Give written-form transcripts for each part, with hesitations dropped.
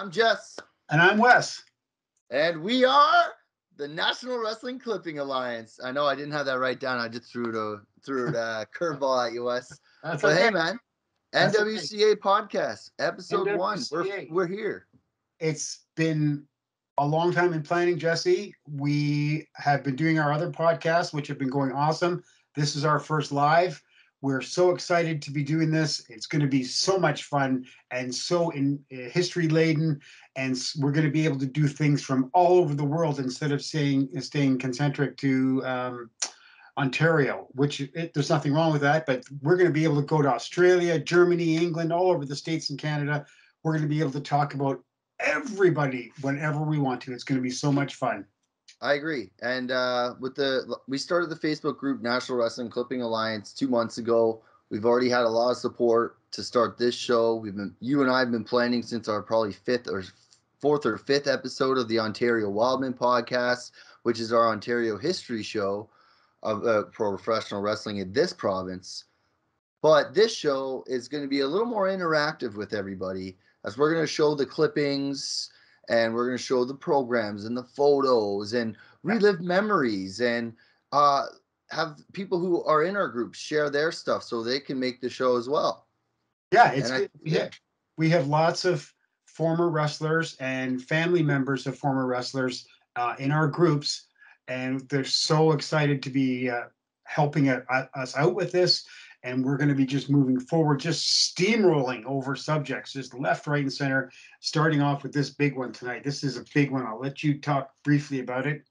I'm Jess. And I'm Wes. And we are the National Wrestling Clipping Alliance. I know I didn't have that right down. I just threw a curveball at you, Wes. That's but okay. Hey, man, That's NWCA podcast, episode NWCA. 1. We're here. It's been a long time in planning, Jesse. We have been doing our other podcasts, which have been going awesome. This is our first live. We're so excited to be doing this. It's going to be so much fun and so history laden, and we're going to be able to do things from all over the world instead of staying concentric to Ontario, which there's nothing wrong with that, but we're going to be able to go to Australia, Germany, England, all over the States and Canada. We're going to be able to talk about everybody whenever we want to. It's going to be so much fun. I agree. And we started the Facebook group National Wrestling Clipping Alliance 2 months ago. We've already had a lot of support to start this show. You and I have been planning since our probably fourth or fifth episode of the Ontario Wildman podcast, which is our Ontario history show of professional wrestling in this province. But this show is going to be a little more interactive with everybody, as we're going to show the clippings and we're going to show the programs and the photos and relive memories and have people who are in our group share their stuff so they can make the show as well. Yeah, we have lots of former wrestlers and family members of former wrestlers in our groups, and they're so excited to be helping us out with this. And we're going to be just moving forward, just steamrolling over subjects, just left, right, and center, starting off with this big one tonight. This is a big one. I'll let you talk briefly about it.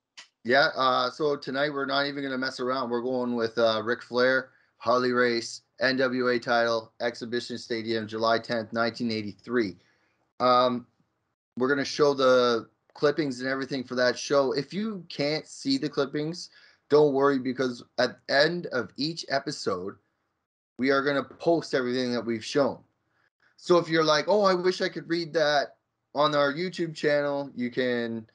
Yeah, so tonight we're not even going to mess around. We're going with Ric Flair, Harley Race, NWA title, Exhibition Stadium, July 10th, 1983. We're going to show the clippings and everything for that show. If you can't see the clippings, don't worry, because at the end of each episode, we are going to post everything that we've shown. So if you're like, oh, I wish I could read that on our YouTube channel, you can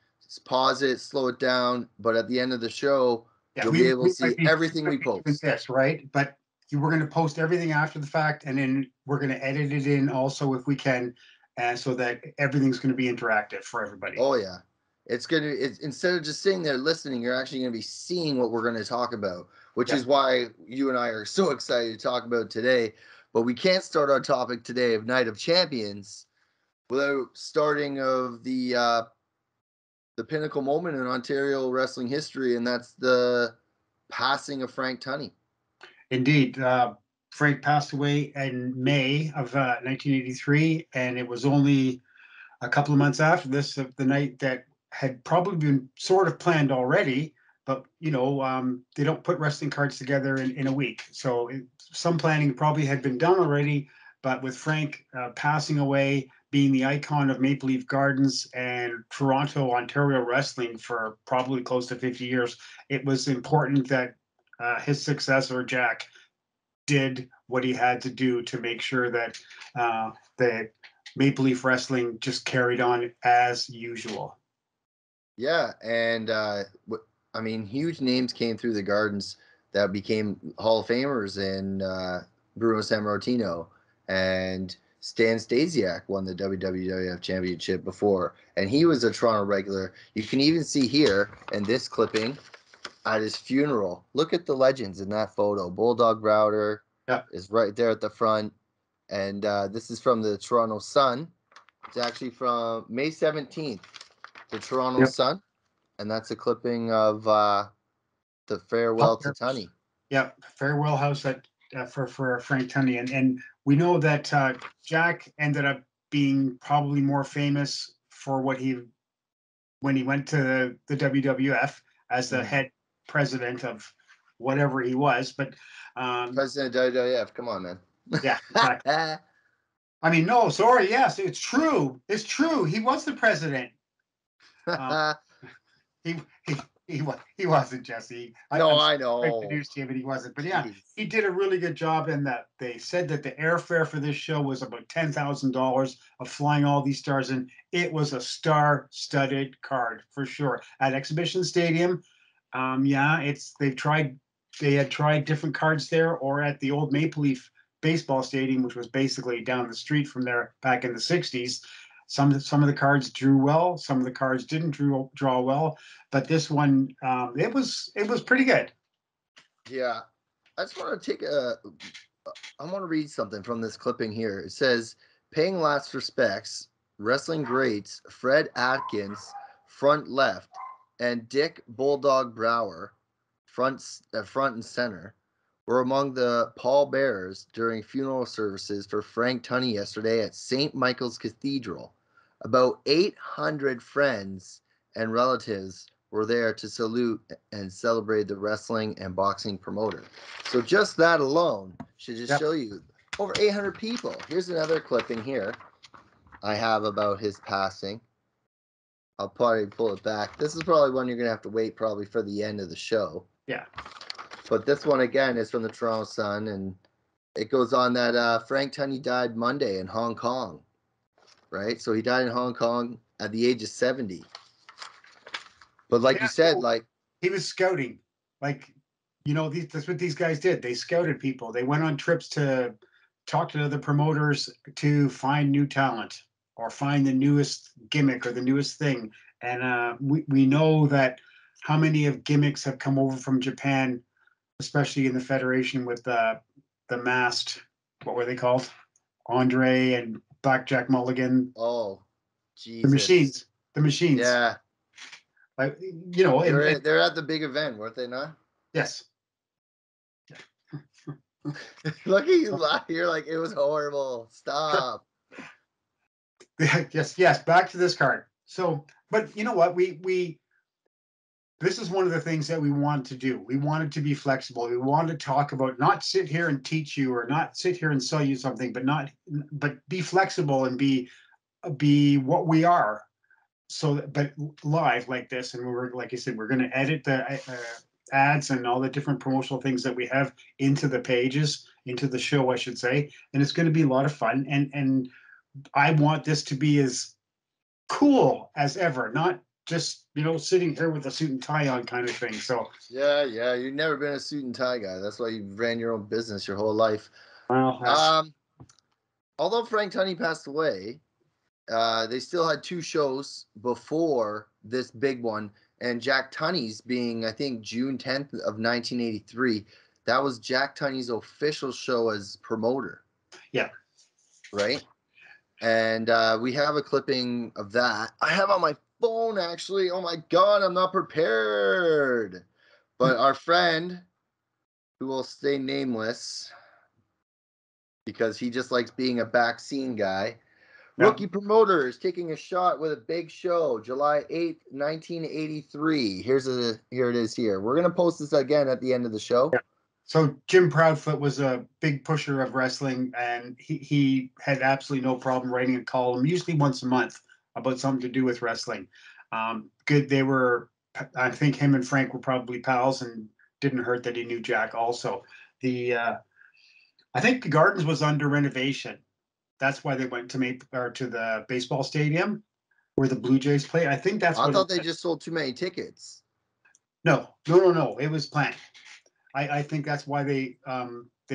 pause it, slow it down. But at the end of the show, you'll be able to see everything we post. Yes, right. But we're going to post everything after the fact, and then we're going to edit it in also if we can, so that everything's going to be interactive for everybody. Oh, yeah. It's instead of just sitting there listening, you're actually going to be seeing what we're going to talk about, which is why you and I are so excited to talk about today. But we can't start our topic today of Night of Champions without starting of the pinnacle moment in Ontario wrestling history, and that's the passing of Frank Tunney. Indeed. Frank passed away in May of 1983, and it was only a couple of months after this, the night that had probably been sort of planned already, but they don't put wrestling cards together in a week. So some planning probably had been done already, but with Frank passing away, being the icon of Maple Leaf Gardens and Toronto, Ontario wrestling for probably close to 50 years, it was important that his successor, Jack, did what he had to do to make sure that the Maple Leaf Wrestling just carried on as usual. Yeah, and huge names came through the Gardens that became Hall of Famers, and Bruno Sammartino and Stan Stasiak won the WWF Championship before, and he was a Toronto regular. You can even see here in this clipping at his funeral. Look at the legends in that photo. Bulldog Browder is right there at the front. And this is from the Toronto Sun. It's actually from May 17th, the Toronto Sun. And that's a clipping of the farewell to Tunney. Yep, farewell house for Frank Tunney. And we know that Jack ended up being probably more famous for when he went to the WWF as the head president of whatever he was. But president of WWF, come on, man. Yeah, exactly. I mean, no, sorry. Yes, it's true. It's true. He was the president. He wasn't, Jesse. I know. Break the news to you, but he wasn't. But yeah, he did a really good job in that. They said that the airfare for this show was about $10,000 of flying all these stars in. It was a star-studded card for sure at Exhibition Stadium. They had tried different cards there, or at the old Maple Leaf baseball stadium, which was basically down the street from there back in the 60s. Some of the cards drew well, some of the cards didn't draw well, but this one, it was pretty good. Yeah, I just want to I want to read something from this clipping here. It says, "Paying last respects, wrestling greats Fred Atkins, front left, and Dick Bulldog Brower, front and center, were among the pallbearers during funeral services for Frank Tunney yesterday at St. Michael's Cathedral. About 800 friends and relatives were there to salute and celebrate the wrestling and boxing promoter." So just that alone should just show you over 800 people. Here's another clipping here I have about his passing. I'll probably pull it back. This is probably one you're going to have to wait probably for the end of the show. Yeah. But this one, again, is from the Toronto Sun, and it goes on that Frank Tunney died Monday in Hong Kong, right? So he died in Hong Kong at the age of 70. But like you said, like... He was scouting. Like, that's what these guys did. They scouted people. They went on trips to talk to other promoters to find new talent or find the newest gimmick or the newest thing. And we know that how many of gimmicks have come over from Japan, especially in the Federation with the masked, what were they called? Andre and Blackjack Mulligan. Oh, Jesus. The machines. Yeah. Like, they're at the big event, weren't they not? Yes. Look at you laugh. You're like, it was horrible. Stop. Yes. Back to this card. So, but you know what? This is one of the things that we want to do. We wanted to be flexible. We want to talk about, not sit here and teach you or not sit here and sell you something, but be flexible and be what we are. So, but live like this, and like I said, we're going to edit the ads and all the different promotional things that we have into the pages, into the show, I should say, and it's going to be a lot of fun. And I want this to be as cool as ever, not just sitting here with a suit and tie on kind of thing. So yeah, you've never been a suit and tie guy. That's why you ran your own business your whole life. Well, although Frank Tunney passed away, they still had two shows before this big one, and Jack Tunney's being, I think, June 10th of 1983. That was Jack Tunney's official show as promoter. Yeah. Right? And we have a clipping of that. I have on my phone, actually. Oh, my God, I'm not prepared. But our friend, who will stay nameless because he just likes being a back scene guy, Rookie Promoters taking a shot with a big show, July 8th, 1983. Here it is here. We're going to post this again at the end of the show. Yeah. So Jim Proudfoot was a big pusher of wrestling, and he had absolutely no problem writing a column, usually once a month, about something to do with wrestling. Good. They were, I think him and Frank were probably pals, and didn't hurt that he knew Jack also. I think the Gardens was under renovation. That's why they went to the baseball stadium where the Blue Jays play. I think that's I thought they just sold too many tickets. No. It was planned. I think that's why they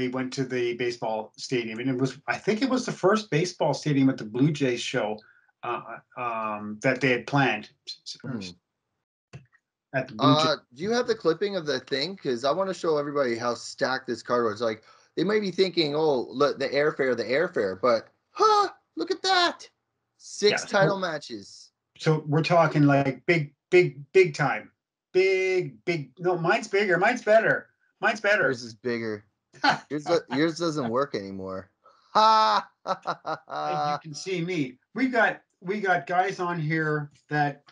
went to the baseball stadium, and I think it was the first baseball stadium at the Blue Jays show that they had planned. At the Blue Jays. Do you have the clipping of the thing? Because I want to show everybody how stacked this card was. Like, they might be thinking, oh, look, the airfare, but look at that. 6 title matches. So we're talking like big time. Big. No, mine's bigger. Mine's better. Yours is bigger. Yours doesn't work anymore. Ha! You can see me. We got guys on here that,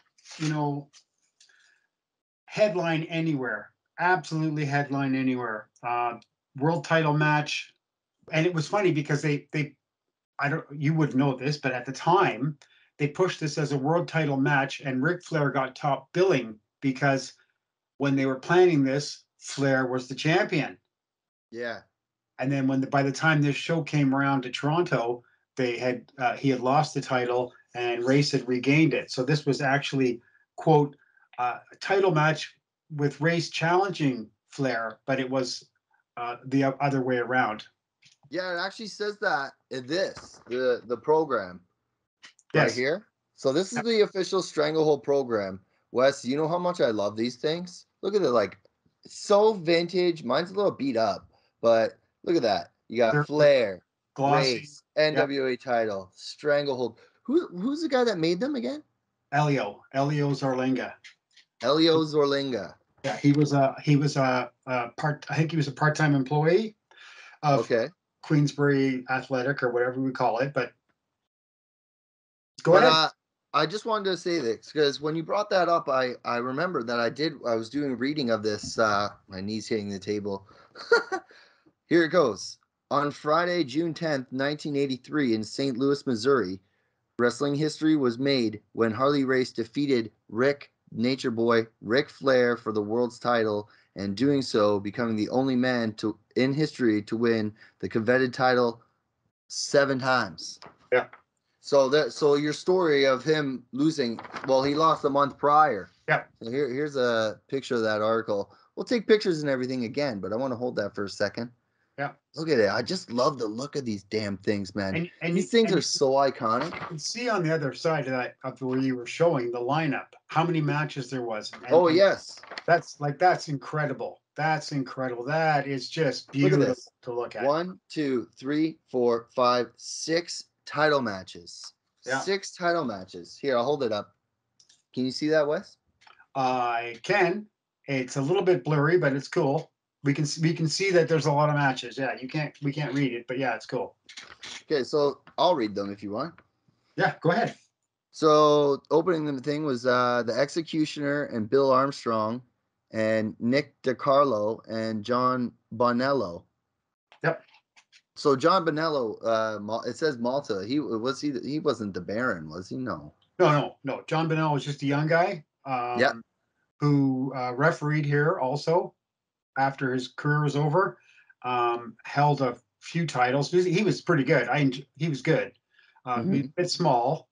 headline anywhere. Absolutely headline anywhere. World title match. And it was funny because you would know this, but at the time they pushed this as a world title match, and Ric Flair got top billing because when they were planning this, Flair was the champion. Yeah. And then by the time this show came around to Toronto, he had lost the title and Race had regained it. So this was actually, quote, a title match with Race challenging Flair, but it was the other way around. Yeah, it actually says that in the program. right Yes. here. So this is the official Stranglehold program. Wes, you know how much I love these things? Look at it, like so vintage. Mine's a little beat up, but look at that. You got They're Flair, glossy. Race, Yep. NWA title, Stranglehold. Who's the guy that made them again? Elio Zorlinga. Elio Zorlinga. Yeah, he was a part. I think he was a part-time employee of Okay. Queensbury Athletic or whatever we call it. But go But ahead. I just wanted to say this because when you brought that up, I remember that I was doing a reading of this. My knees hitting the table. Here it goes. On Friday, June 10th, 1983, in St. Louis, Missouri, wrestling history was made when Harley Race defeated Nature Boy Ric Flair for the world's title, and doing so, becoming the only man in history to win the coveted title 7 times. Yeah. So your story of him losing, well, he lost a month prior. Yeah. So here's a picture of that article. We'll take pictures and everything again, but I want to hold that for a second. Yeah. Look at it. I just love the look of these damn things, man. And These things are so iconic. you can see on the other side of that, of where you were showing the lineup, how many matches there was. Oh, yes. That's incredible. That's incredible. That is just Look at beautiful this. to look at. 1, 2, 3, 4, 5, 6 title matches. Yeah. 6 title matches. Here, I'll hold it up. Can you see that, Wes? I can. It's a little bit blurry, but it's cool. We can see that there's a lot of matches. Yeah, we can't read it, but yeah, it's cool. Okay, so I'll read them if you want. Yeah, go ahead. So opening the thing was the Executioner and Bill Armstrong and Nick DiCarlo and John Bonello. Yep. So John Bonello, it says Malta. He wasn't the Baron, was he? No. No. John Bonnell was just a young guy Yeah. who refereed here also after his career was over. Held a few titles. He was pretty good. He was good. He's a bit small.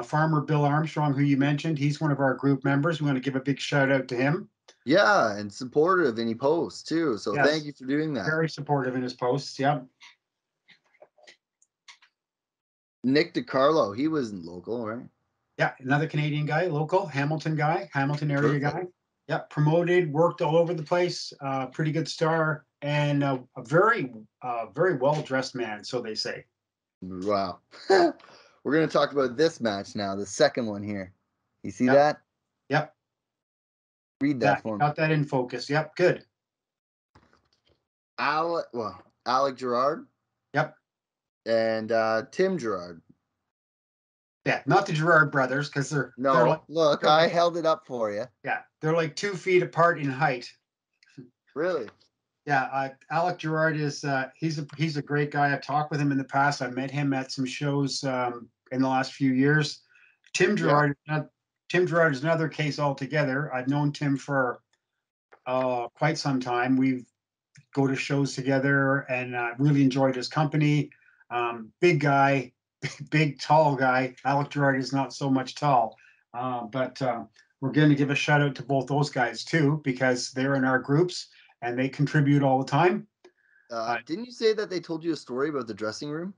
Farmer Bill Armstrong, who you mentioned, he's one of our group members. We want to give a big shout out to him. Yeah, and supportive, and he posts too. So thank Yes, you for doing that. very supportive in his posts. Yep. Nick DiCarlo, he wasn't local, right? Yeah, another Canadian guy, local, Hamilton area Perfect. guy. Yeah, promoted, worked all over the place. Pretty good star, and a very well dressed man, so they say. Wow. We're gonna talk about this match now, the second one here. You see Yep. that? Yep. Read Yeah, that for me. got that in focus. Yep, good. Alec Gerard. Yep. And Tim Gerard. Yeah, not the Gerard brothers, because they're like, look, I held it up for you. Yeah, they're like 2 feet apart in height. Really? Yeah, Alec Gerard is he's a great guy. I've talked with him in the past. I met him at some shows in the last few years. Tim Gerard is another case altogether. I've known Tim for quite some time. We go to shows together, and really enjoyed his company. Big guy, big tall guy. Alec Gerard is not so much tall, but we're going to give a shout out to both those guys too, because they're in our groups and they contribute all the time. Didn't you say that they told you a story about the dressing room?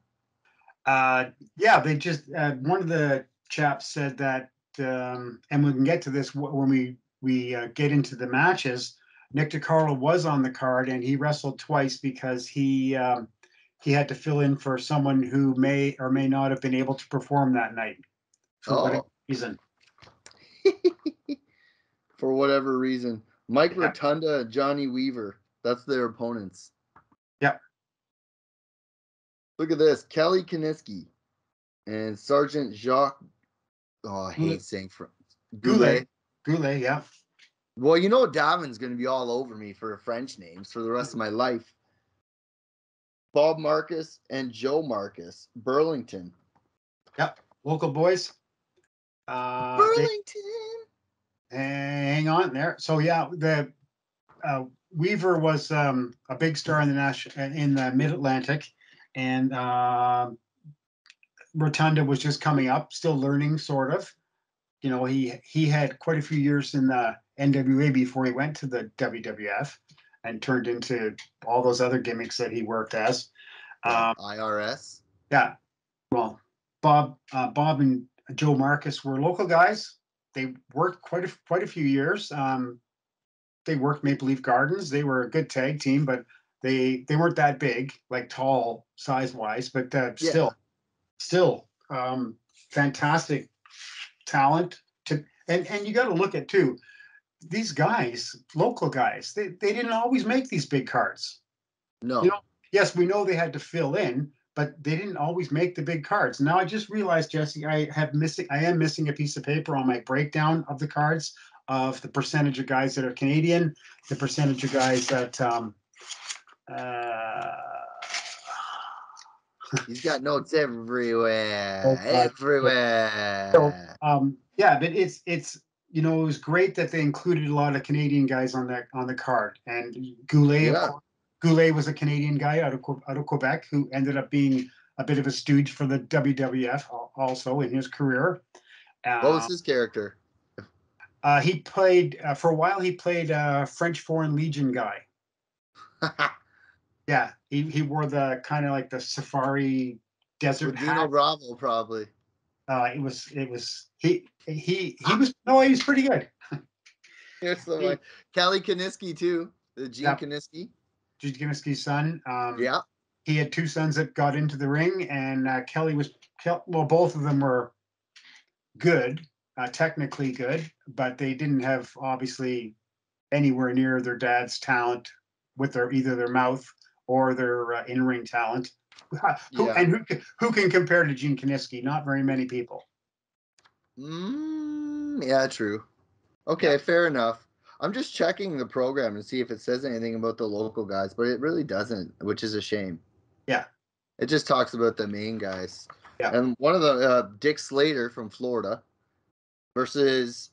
Yeah, they just one of the chaps said that, and we can get to this when we get into the matches. Nick DiCarlo was on the card, and he wrestled twice because he had to fill in for someone who may or may not have been able to perform that night for whatever reason. For whatever reason. Mike Rotunda and Johnny Weaver. That's their opponents. Yep. Look at this. Kelly Kaniski and Sergeant Jacques. Oh, I hate saying Goulet. Goulet, yeah. Well, you know Davin's going to be all over me for French names for the rest of my life. Bob Marcus and Joe Marcus. Burlington. Yep. Local boys. Burlington. Hang on there. So yeah, the Weaver was a big star in the Mid-Atlantic, and Rotunda was just coming up, still learning, sort of. You know, he had quite a few years in the NWA before he went to the WWF and turned into all those other gimmicks that he worked as. IRS. Yeah. Well, Bob and Joe Marcus were local guys. They worked quite a few years. They worked Maple Leaf Gardens. They were a good tag team, but they weren't that big, like tall size wise, but Yeah. still fantastic talent. And you got to look at too, these guys, local guys, they didn't always make these big cards. No. You know, yes, we know they had to fill in, but they didn't always make the big cards. Now I just realized, Jesse, I am missing a piece of paper on my breakdown of the cards of the percentage of guys that are Canadian, the percentage of guys that uh, He's got notes everywhere. oh God. So Everywhere. yeah, but it's you know, it was great that they included a lot of Canadian guys on the card. And Goulet, of Yeah. course, Goulet was a Canadian guy out of Quebec who ended up being a bit of a stooge for the WWF also in his career. What was Uh, his character? he played for a while. He played a French Foreign Legion guy. Yeah, he wore the kind of like the safari desert Dino hat. Bravo, probably. It was he was no, he was pretty good. Here's some He, Kelly Kaniski too. The Gene yeah, Kaniski. Gene son. Yeah. He had two sons that got into the ring, and well, both of them were good, technically good, but they didn't have obviously anywhere near their dad's talent with either their mouth or their in-ring talent. Yeah. Who can compare to Gene Kaniski? Not very many people. Yeah, true. Okay, Yeah, fair enough. I'm just checking the program to see if it says anything about the local guys, but it really doesn't, which is a shame. yeah, It just talks about the main guys. yeah, And one of the Dick Slater from Florida versus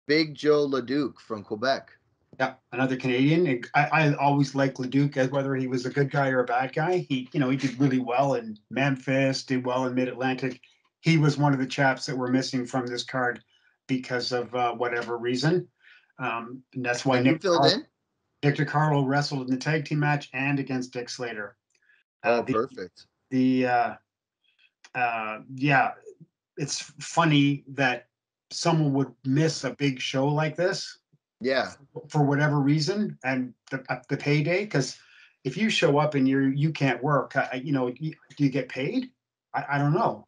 Big Joe LeDuc from Quebec. yeah. Another Canadian. I always liked Leduc, as whether he was a good guy or a bad guy. He did really well in Memphis, did well in Mid Atlantic. He was one of the chaps that were missing from this card because of whatever reason. And that's why And who filled in? Nick DiCarlo wrestled in the tag team match and against Dick Slater. Oh, The perfect. yeah, it's funny that someone would miss a big show like this Yeah. for whatever reason, and the payday. Because if you show up and you can't work, do you get paid? I don't know.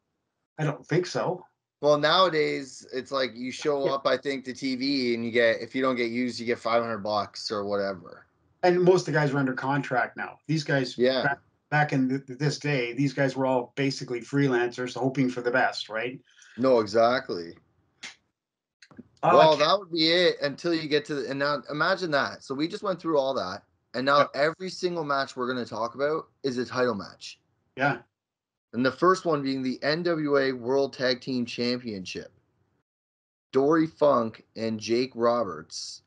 I don't think so. Well, nowadays it's like you show Yeah. up, I think, to TV, and you get, if you don't get used, you get $500 or whatever. And most of the guys are under contract now. These guys Yeah. back in this day, these guys were all basically freelancers, hoping for the best, right? No, exactly. Uh, Well, that would be it until you get to the, and now imagine that. So we just went through all that, and now every single match we're going to talk about is a title match. yeah. And the first one being the NWA World Tag Team Championship. Dory Funk and Jake Roberts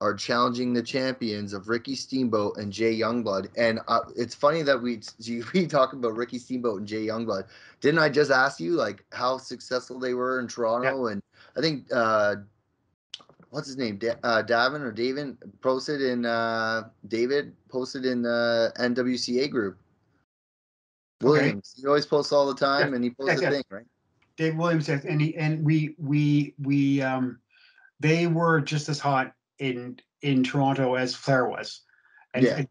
are challenging the champions of Ricky Steamboat and Jay Youngblood. And it's funny that we talk about Ricky Steamboat and Jay Youngblood. Didn't I just ask you like how successful they were in Toronto? Yeah. And I think what's his name? Davin or David posted in the NWCA group. Okay. Williams. He always posts all the time, Yes. and he posts Yes. a Yes. thing, right? Dave Williams says, and we they were just as hot in Toronto as Flair was, Yeah.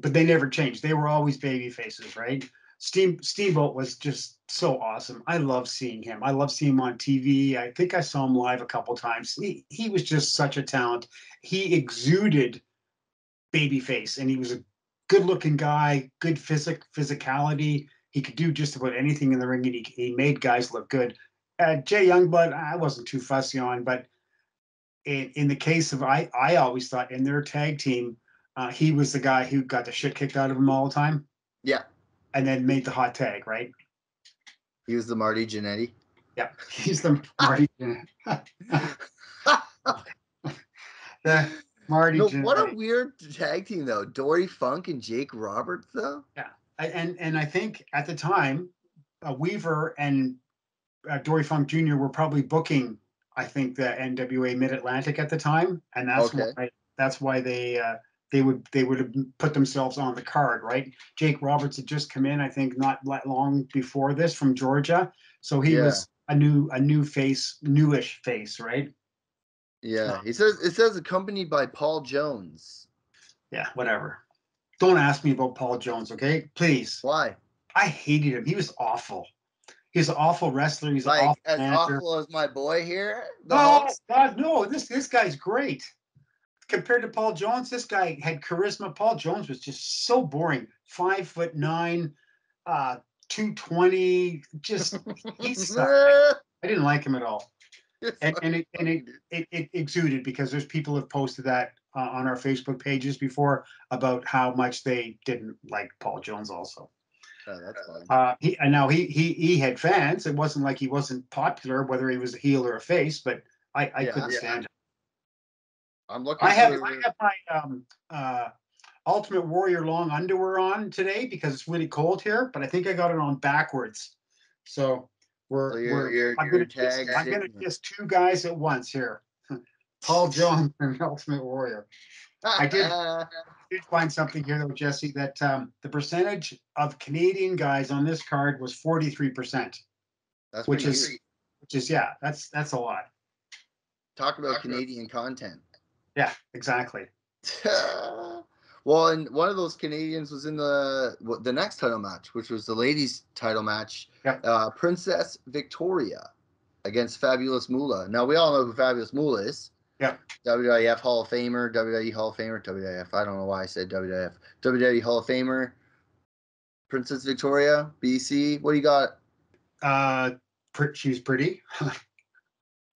but they never changed. They were always baby faces, right? Steamboat was just so awesome. I love seeing him. I love seeing him on TV. I think I saw him live a couple times. He was just such a talent. He exuded babyface, and he was a good-looking guy, good physicality. He could do just about anything in the ring, and he made guys look good. Jay Youngblood, I wasn't too fussy on, but in the case of I always thought in their tag team, he was the guy who got the shit kicked out of him all the time, Yeah. and then made the hot tag, right? He was the Marty Jannetty. Yeah, he's the Marty. The Marty. No, what a weird tag team though. Dory Funk and Jake Roberts though. Yeah, and I think at the time, Weaver and Dory Funk Jr. were probably booking, I think, the NWA Mid Atlantic at the time, and that's why they would have put themselves on the card, right? Jake Roberts had just come in, I think, not long before this from Georgia, So he was a new face, newish face, right? Yeah. It says accompanied by Paul Jones. Yeah, whatever. Don't ask me about Paul Jones, okay? Please. Why? I hated him. He was awful. He's an awful wrestler. He's an Like awful as manager. awful as my boy here, the Oh host. God, no! This guy's great. Compared to Paul Jones, this guy had charisma. Paul Jones was just so boring. 5'9", 220. Just he sucked. I didn't like him at all. And it exuded because there's people have posted that on our Facebook pages before about how much they didn't like Paul Jones also. Oh, that's fine. He had fans. It wasn't like he wasn't popular, whether he was a heel or a face, but I couldn't stand him. I'm looking. I have my Ultimate Warrior long underwear on today because it's really cold here, but I think I got it on backwards. So I'm gonna kiss two guys at once here. Paul Jones and Ultimate Warrior. I did find something here though, Jesse, that the percentage of Canadian guys on this card was 43%. Which is that's a lot. Talk about Canadian content. Yeah, exactly. Well, and one of those Canadians was in the next title match, which was the ladies' title match. Yep. Princess Victoria against Fabulous Moolah. Now, we all know who Fabulous Moolah is. Yep. WWF Hall of Famer, WWE Hall of Famer, WWF. I don't know why I said WWF. WWE Hall of Famer. Princess Victoria, BC. What do you got? She was pretty.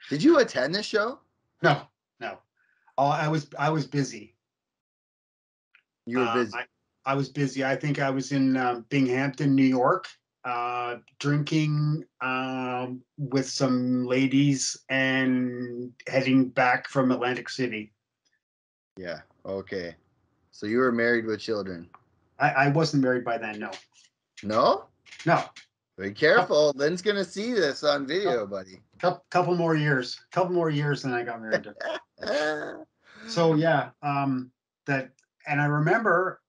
Did you attend this show? No. I was busy. You were busy. I was busy. I think I was in Binghamton, New York, drinking with some ladies and heading back from Atlantic City. Yeah. Okay. So you were married with children. I wasn't married by then. No. No? No. Be careful. Lynn's gonna see this on video, buddy. Couple more years. Then I got married. So yeah, and I remember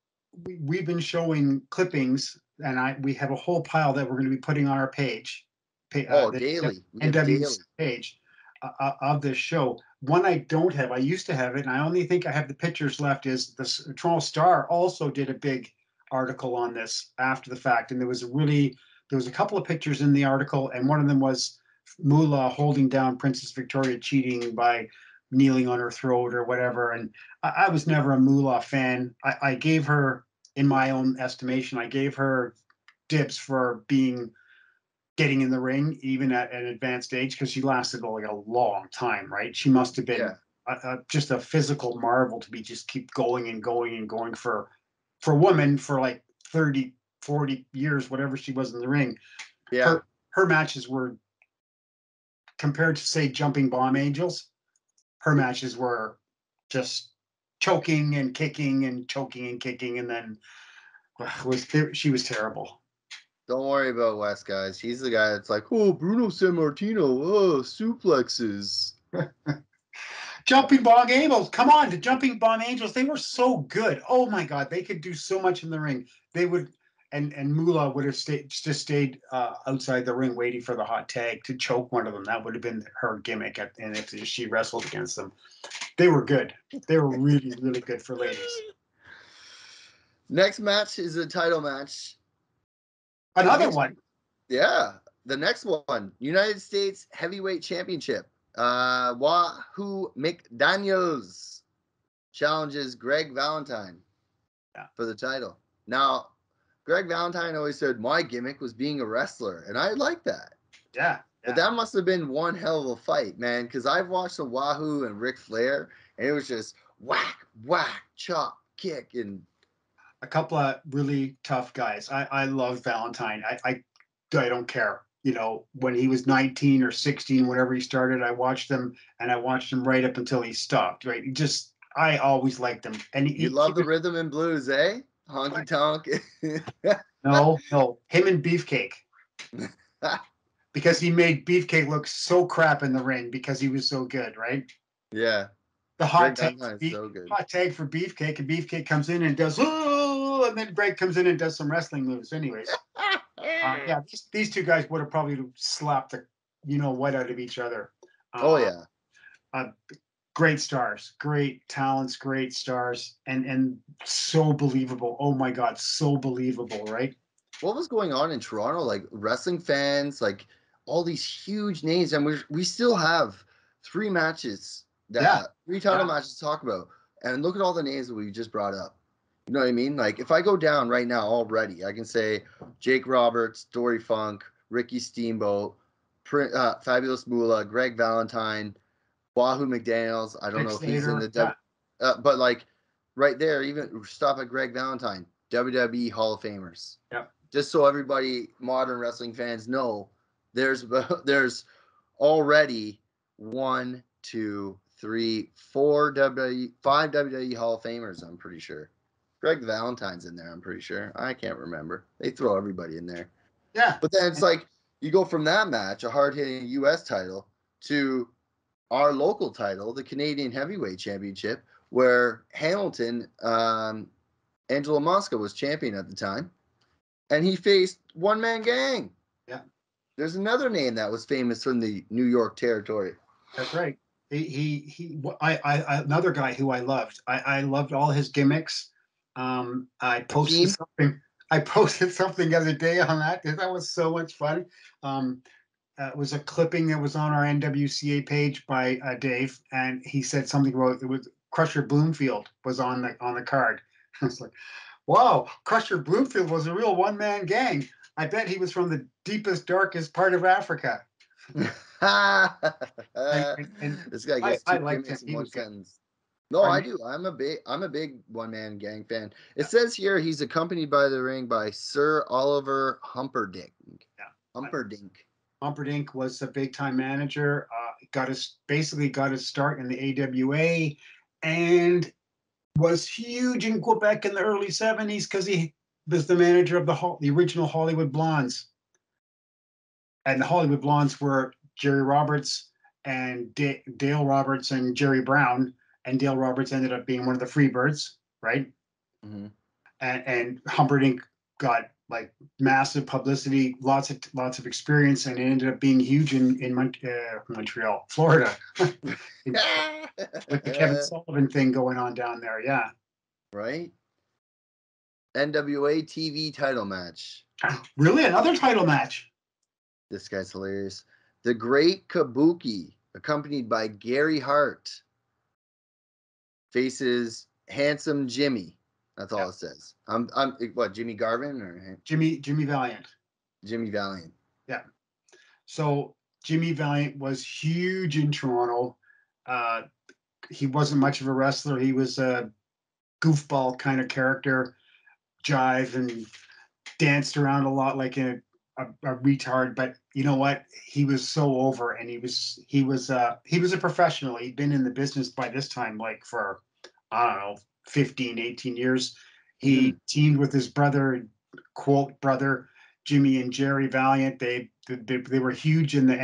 we've been showing clippings, and we have a whole pile that we're going to be putting on our page. Daily. NWCA page of this show. One I don't have. I used to have it, and I only think I have the pictures left. Is the Toronto Star also did a big article on this after the fact, and there was a couple of pictures in the article, and one of them was Moolah holding down Princess Victoria cheating by kneeling on her throat or whatever. And I was never a Moolah fan. I gave her, in my own estimation, I gave her dibs for getting in the ring, even at an advanced age, because she lasted like a long time, right? She must have been just a physical marvel to be just keep going and going and going for a woman for like 30, 40 years, whatever she was in the ring. Yeah. Her matches were, compared to, say, Jumping Bomb Angels, her matches were just choking and kicking and choking and kicking, and then she was terrible. Don't worry about Wes, guys. He's the guy that's like, oh, Bruno Sammartino, suplexes. Jumping Bomb Angels, come on, the Jumping Bomb Angels, they were so good. Oh my God, they could do so much in the ring. They would, and Moolah would have stayed outside the ring waiting for the hot tag to choke one of them. That would have been her gimmick, and if she wrestled against them. They were good. They were really, really good for ladies. Next match is a title match. Another one. Yeah, the next one, United States Heavyweight Championship. Wahoo McDaniels challenges Greg Valentine for the title. Now, Greg Valentine always said my gimmick was being a wrestler, and I like that. Yeah. But that must have been one hell of a fight, man, because I've watched some Wahoo and Ric Flair, and it was just whack, whack, chop, kick, and a couple of really tough guys. I love Valentine. I don't care. You know, when he was 19 or 16, whenever he started, I watched him, and I watched him right up until he stopped, right? I always liked him. And you love the rhythm and blues, eh? Honky tonk. No, him and Beefcake. Because he made Beefcake look so crap in the ring because he was so good, right? Yeah. The hot tag for Beefcake, and Beefcake comes in and does, and then Greg comes in and does some wrestling moves anyways. Yeah, these two guys would have probably slapped the what out of each other. Oh yeah. Uh, great stars, great talents, great stars, and so believable. Oh my God, so believable, right? What was going on in Toronto? Like wrestling fans, like all these huge names, and we still have three matches three title matches to talk about. And look at all the names that we just brought up. You know what I mean? Like if I go down right now already, I can say Jake Roberts, Dory Funk, Ricky Steamboat, Fabulous Moolah, Greg Valentine, Wahoo McDaniels. I don't know if he's in the but like right there, even stop at Greg Valentine, WWE Hall of Famers. Yeah. Just so everybody, modern wrestling fans know, there's already 1, 2, 3, 4 5 WWE Hall of Famers. I'm pretty sure. Greg Valentine's in there. I'm pretty sure. I can't remember. They throw everybody in there. Yeah. But then it's like you go from that match, a hard-hitting U.S. title, to our local title, the Canadian Heavyweight Championship, where Hamilton, Angelo Mosca was champion at the time, and he faced One Man Gang. Yeah. There's another name that was famous from the New York territory. That's right. Another guy who I loved. I loved all his gimmicks. I posted something. The other day on that. That was so much fun. It was a clipping that was on our NWCA page by Dave, and he said something about it was Crusher Bloomfield was on the card. I was like, wow, Crusher Bloomfield was a real one-man gang. I bet he was from the deepest, darkest part of Africa. This guy gets two gimmicks in one sentence. No, I do. I'm a big one-man gang fan. It says here he's accompanied by the ring by Sir Oliver Humperdinck. Yeah. Humperdinck was a big-time manager. Got his start in the AWA, and was huge in Quebec in the early 70s because he was the manager of the original Hollywood Blondes. And the Hollywood Blondes were Jerry Roberts and Dale Roberts and Jerry Brown. And Dale Roberts ended up being one of the Freebirds, right? Mm-hmm. And Humperdinck got like massive publicity, lots of experience, and it ended up being huge in Montreal, Florida, with the Kevin Sullivan thing going on down there. Yeah. Right. NWA TV title match. Really, another title match? This guy's hilarious. The Great Kabuki, accompanied by Gary Hart, faces Handsome Jimmy. That's all it says. I'm what, Jimmy Garvin or Jimmy Valiant. Jimmy Valiant. Yeah. So Jimmy Valiant was huge in Toronto. He wasn't much of a wrestler. He was a goofball kind of character, jive and danced around a lot like a retard. But you know what? He was so over, and he was a professional. He'd been in the business by this time, like for, I don't know, 15, 18 years. He teamed with his brother, quote brother, Jimmy and Jerry Valiant. They were huge in the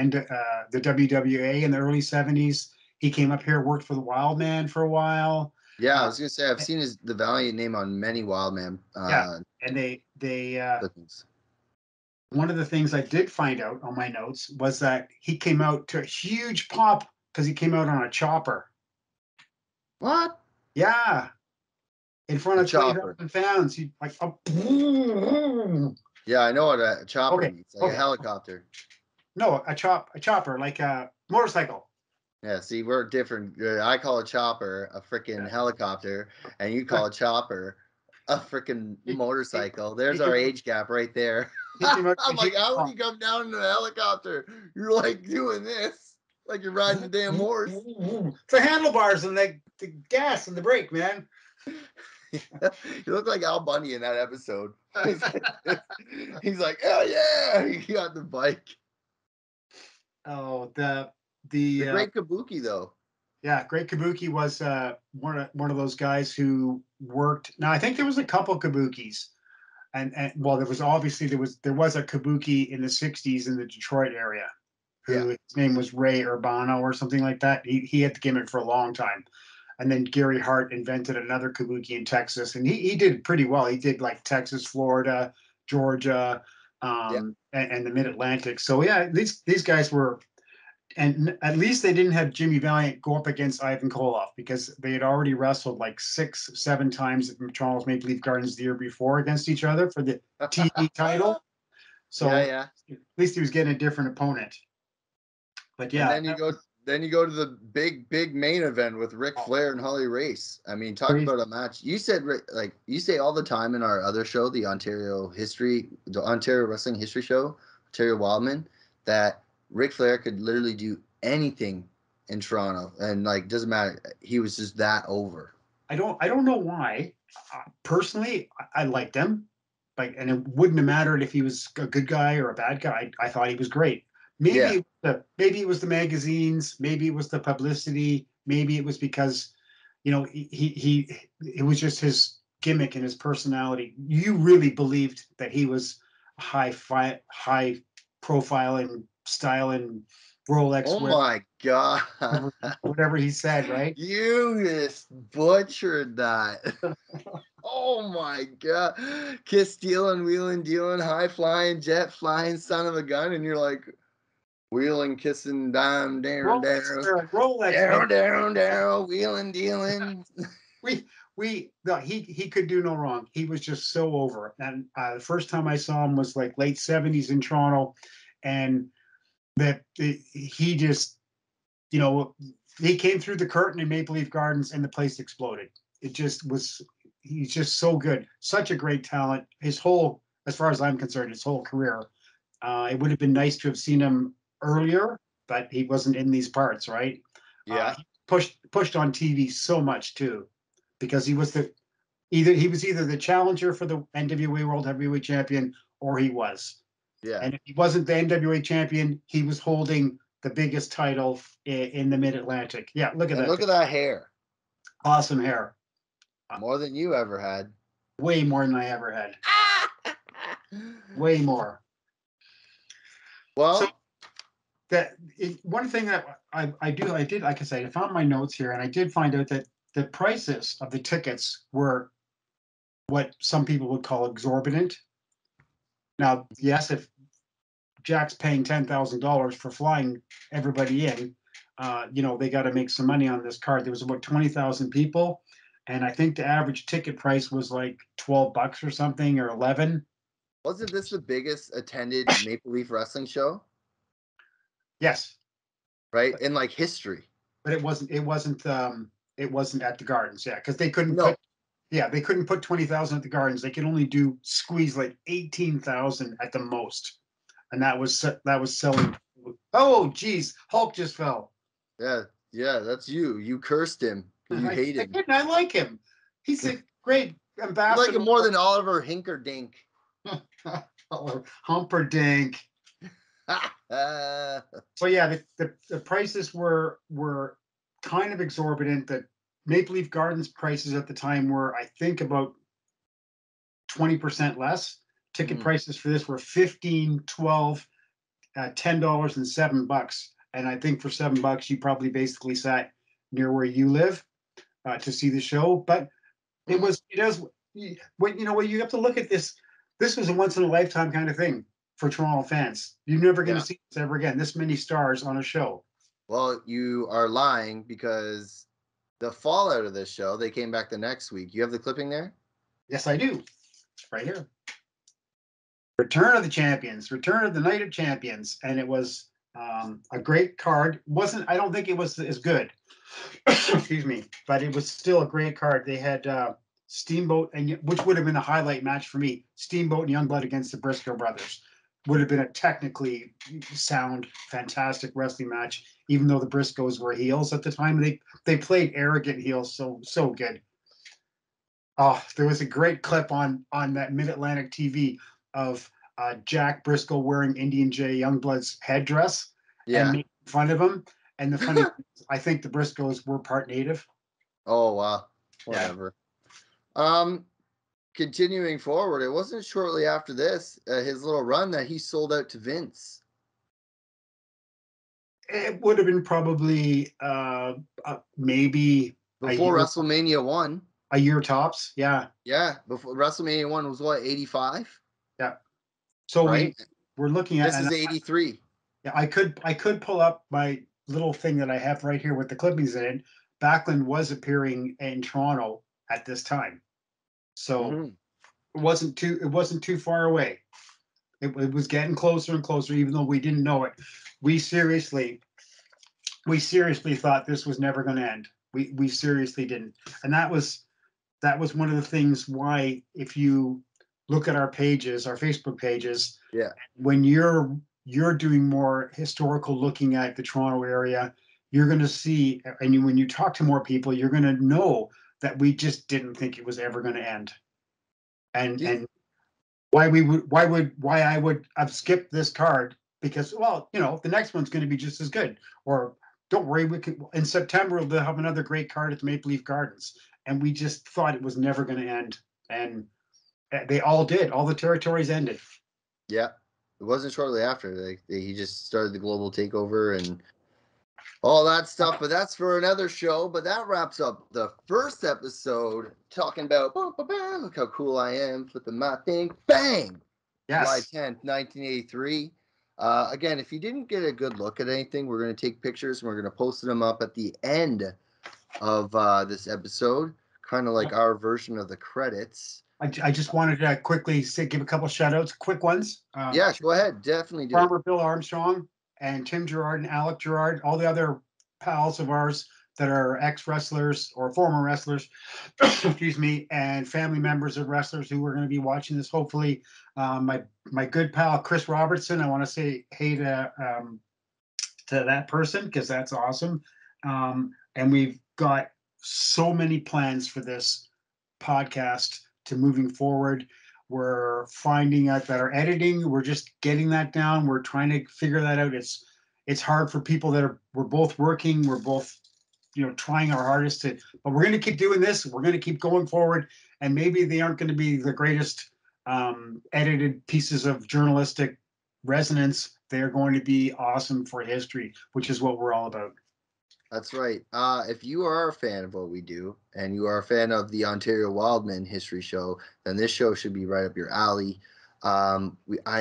WWA in the early 70s. He came up here, worked for the Wild Man for a while. Yeah, I was gonna say I've seen the Valiant name on many Wild Man. And they one of the things I did find out on my notes was that he came out to a huge pop because he came out on a chopper. What? Yeah. In front of 20,000 fans. He like Yeah, I know what a chopper means. Like a helicopter. No, a chopper, like a motorcycle. Yeah, see, we're different. I call a chopper a freaking helicopter, and you call a chopper a freaking motorcycle. There's our age gap right there. I'm like, how would you come down in a helicopter? You're like doing this, like you're riding a damn horse. It's the handlebars and the gas and the brake, man. You look like Al Bundy in that episode. He's like, oh yeah, he got the bike. Oh, the Great Kabuki though. Yeah, Great Kabuki was one of those guys who worked. Now I think there was a couple Kabukis, and well, there was a Kabuki in the '60s in the Detroit area. His name was Ray Urbano or something like that. He had the gimmick for a long time, and then Gary Hart invented another Kabuki in Texas, and he did pretty well. He did like Texas, Florida, Georgia, and the Mid-Atlantic. So yeah, these guys were, and at least they didn't have Jimmy Valiant go up against Ivan Koloff, because they had already wrestled like 6, 7 times at Toronto's Maple Leaf Gardens the year before against each other for the TV title. So yeah. at least he was getting a different opponent. But yeah, and then you go to the big main event with Ric Flair and Harley Race. I mean, talk about a match. You said, like you say all the time in our other show, the Ontario Wrestling History Show, Ontario Wildman, that Ric Flair could literally do anything in Toronto, and like doesn't matter. He was just that over. I don't know why. Personally, I liked him, like, and it wouldn't have mattered if he was a good guy or a bad guy. I thought he was great. Maybe it was the magazines, maybe it was the publicity, maybe it was because, it was just his gimmick and his personality. You really believed that he was high profile and style and Rolex. Oh my God. Whatever he said, right? You just butchered that. Oh my God. Kiss stealing, wheeling, dealing, high flying, jet flying, son of a gun. And you're like, wheeling, kissing, down, Rolex, down, wheeling, dealing. He could do no wrong. He was just so over. And the first time I saw him was like late 70s in Toronto, and he just, he came through the curtain in Maple Leaf Gardens and the place exploded. It just was. He's just so good, such a great talent. His whole, as far as I'm concerned, his whole career. It would have been nice to have seen him earlier, but he wasn't in these parts, right? Yeah. He pushed on TV so much too, because he was either the challenger for the NWA World Heavyweight Champion, or he was. Yeah. And if he wasn't the NWA champion, he was holding the biggest title in the Mid-Atlantic. Yeah, look at that. Look at that hair. Awesome hair. More than you ever had. Way more than I ever had. Way more. Well, so one thing that I did, like I said, I found my notes here, and I did find out that the prices of the tickets were what some people would call exorbitant. Now, yes, if Jack's paying $10,000 for flying everybody in, they got to make some money on this card. There was about 20,000 people, and I think the average ticket price was like $12 or something, or 11. Wasn't this the biggest attended Maple Leaf Wrestling show? Yes. Right? In like history. But it wasn't at the Gardens, yeah, because they couldn't they couldn't put 20,000 at the Gardens. They could only squeeze like 18,000 at the most. And that was selling. Oh, geez, Hulk just fell. Yeah, that's you. You cursed him. You hate him. I like him. He's a great ambassador. You like him more than Oliver Hinkerdink. Humperdink. So yeah, the prices were kind of exorbitant. The Maple Leaf Gardens prices at the time were, I think, about 20% less. Ticket prices for this were $15, $12, $10, and $7. And I think for $7, you probably basically sat near where you live to see the show. But you have to look at this. This was a once in a lifetime kind of thing for Toronto fans. You're never going to see this ever again. This many stars on a show. Well, you are lying, because the fallout of this show, they came back the next week. You have the clipping there? Yes, I do. Right here. Return of the Champions, Return of the Night of Champions. And it was a great card. I don't think it was as good. Excuse me. But it was still a great card. They had Steamboat, which would have been a highlight match for me. Steamboat and Youngblood against the Briscoe brothers. Would have been a technically sound, fantastic wrestling match, even though the Briscoes were heels at the time. They played arrogant heels so good. Oh, there was a great clip on that Mid-Atlantic TV of Jack Briscoe wearing Indian J Youngblood's headdress and making fun of him. And the funny, I think the Briscoes were part native. Oh wow, whatever. Yeah. Continuing forward, it wasn't shortly after this, his little run, that he sold out to Vince. It would have been probably maybe before WrestleMania 1. A year tops, yeah. Yeah, before WrestleMania 1 was what, 85? Yeah. So right? we're looking at, This is 83. yeah, I could pull up my little thing that I have right here with the clippings in it. Backlund was appearing in Toronto at this time, so Mm-hmm. it wasn't too far away. It was getting closer and closer, even though we didn't know it. We seriously thought this was never going to end. We seriously didn't, and that was one of the things why, if you look at our pages, our Facebook pages, Yeah. when you're doing more historical looking at the Toronto area, you're going to see, and when you talk to more people, you're going to know that we just didn't think it was ever going to end. And why I would have skipped this card, because, well, the next one's going to be just as good. Or don't worry, we can in September they'll have another great card at the Maple Leaf Gardens. And we just thought it was never going to end, and they all did. All the territories ended. Yeah. It wasn't shortly after. He just started the global takeover and all that stuff, but that's for another show. But that wraps up the first episode talking about look how cool I am, flipping my thing, bang, July Yes. 10th, 1983. Again, if you didn't get a good look at anything, we're going to take pictures and we're going to post them up at the end of this episode, kind of like our version of the credits. I just wanted to quickly give a couple shout outs, quick ones. Yeah, go ahead. Definitely do it. Farmer Bill Armstrong and Tim Gerard and Alec Gerard, all the other pals of ours that are ex-wrestlers or former wrestlers, excuse me, and family members of wrestlers who are going to be watching this. Hopefully, my good pal Chris Robertson, I want to say hey to that person, because that's awesome. And we've got so many plans for this podcast to moving forward. We're finding out that our editing, we're just getting that down. We're trying to figure that out. It's hard for people we're both working. We're both, trying our hardest but we're going to keep doing this. We're going to keep going forward. And maybe they aren't going to be the greatest edited pieces of journalistic resonance. They're going to be awesome for history, which is what we're all about. That's right. If you are a fan of what we do and you are a fan of the Ontario Wildman History Show, then this show should be right up your alley. I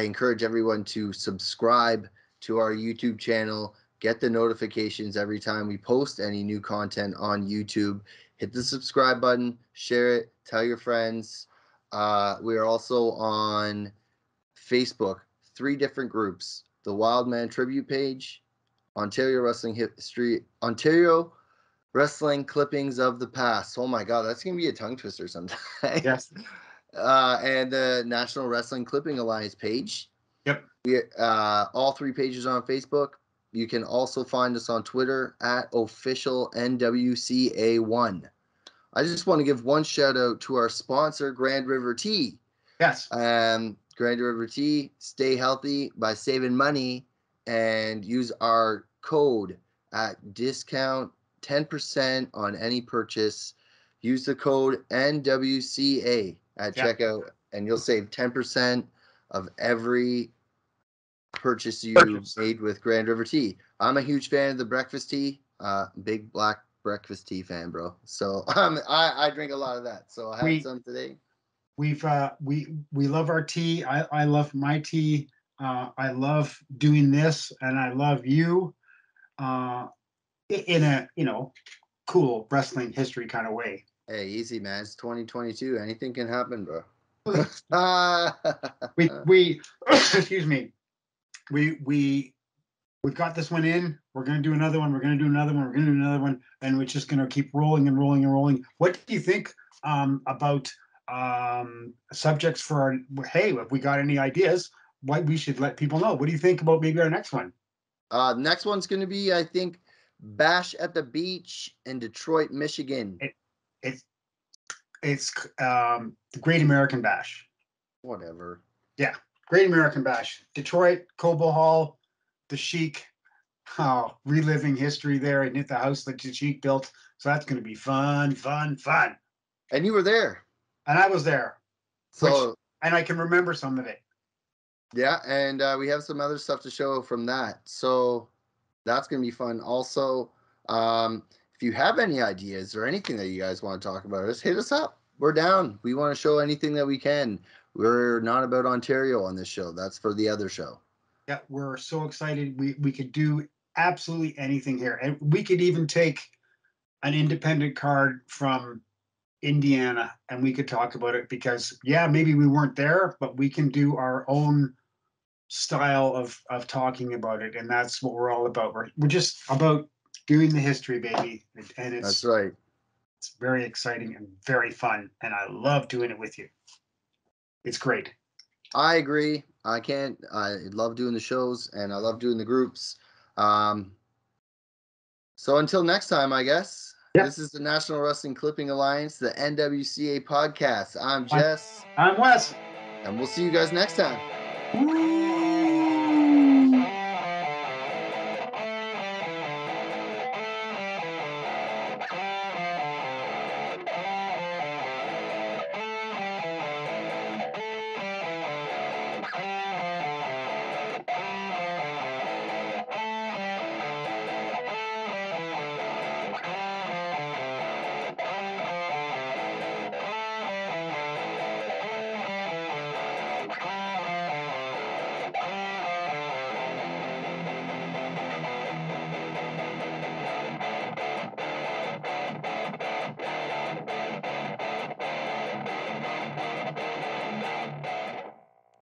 encourage everyone to subscribe to our YouTube channel, get the notifications every time we post any new content on YouTube. Hit the subscribe button, share it, tell your friends. We are also on Facebook, 3 different groups: the Wildman Tribute page, Ontario Wrestling History, Ontario Wrestling Clippings of the Past. Oh my God, that's going to be a tongue twister sometime. Yes. And the National Wrestling Clipping Alliance page. Yep. We all 3 pages on Facebook. You can also find us on Twitter at official NWCA1. I just want to give one shout out to our sponsor, Grand River Tea. Yes. Grand River Tea, stay healthy by saving money and use our code at discount 10% on any purchase. Use the code NWCA at checkout and you'll save 10% of every purchase you made with Grand River Tea. I'm a huge fan of the breakfast tea, big black breakfast tea fan, bro. So I drink a lot of that. So I had some today. We love our tea. I love my tea. I love doing this, and I love you in a cool wrestling history kind of way. Hey, easy, man. It's 2022. Anything can happen, bro. we excuse me. We've got this one in. We're going to do another one. We're going to do another one. We're going to do another one, and we're just going to keep rolling and rolling and rolling. What do you think about subjects for our? Hey, if we got any ideas, what we should let people know. What do you think about maybe our next one? Next one's going to be, I think, Bash at the Beach in Detroit, Michigan. It's the Great American Bash. Whatever. Yeah, Great American Bash. Detroit, Cobo Hall, the Sheik. Reliving history there and hit the house that the Sheik built. So that's going to be fun. And you were there. And I was there. So and I can remember some of it. Yeah, and we have some other stuff to show from that. So that's going to be fun. Also, if you have any ideas or anything that you guys want to talk about, just hit us up. We're down. We want to show anything that we can. We're not about Ontario on this show. That's for the other show. Yeah, we're so excited. We could do absolutely anything here. And we could even take an independent card from Indiana and we could talk about it because, yeah, maybe we weren't there, but we can do our own style of talking about it. And that's what we're all about. We're just about doing the history, baby. And That's right. It's very exciting and very fun. And I love doing it with you. It's great. I agree. I love doing the shows and I love doing the groups. So until next time, I guess. Yep. This is the National Wrestling Clipping Alliance, the NWCA podcast. I'm Jess. I'm Wes. And we'll see you guys next time. Woo!